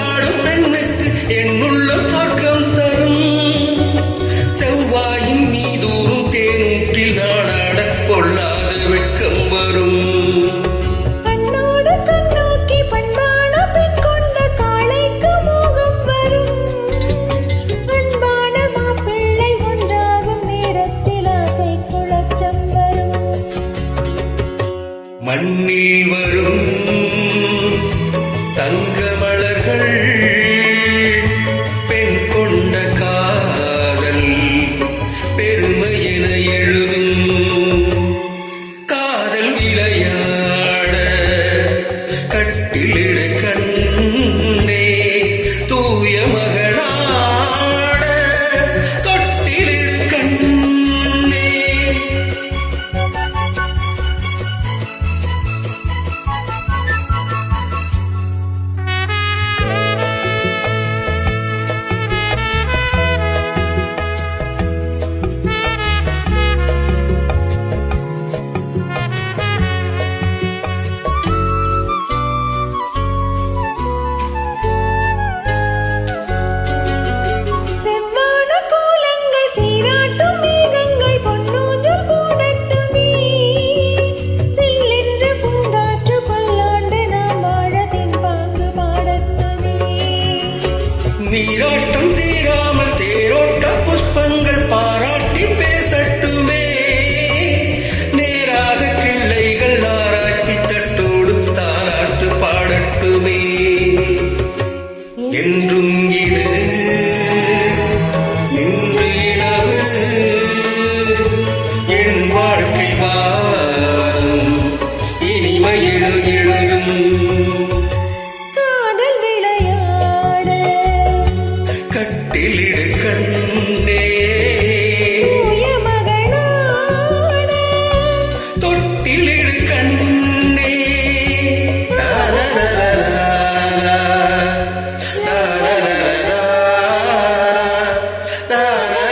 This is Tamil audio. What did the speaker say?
கொண்டாடும் பெண்ணுக்கு என்னுள்ளம் சொர்க்கம் தரும். செவ்வாயின் மீதூரும் தேனூற்றில் நாடாட கொள்ளாத வெட்கம் வரும். மண்ணில் வரும் தங்க மலர்கள் பெண் கொண்ட காதல் பெருமை என எழுதும். காதல் விளையாட கட்டிலிடு கண்ணே தூய மகனாட தொட்டிலிடு கண்ணே. நீராட்டம் தீராமல் தேரோட்ட புஷ்பங்கள் பாராட்டி பேசட்டுமே. நேராக கிள்ளைகள் ஆராய்ச்சி தட்டோடு தாலாட்டு பாடட்டுமே. என்றும் இது நின்று இனவு என் வாழ்க்கை வாரும் இனிமை எழுதும். கட்டிலிடு கண்ணே தொட்டிலிடு கண்ணே. la la la la la la la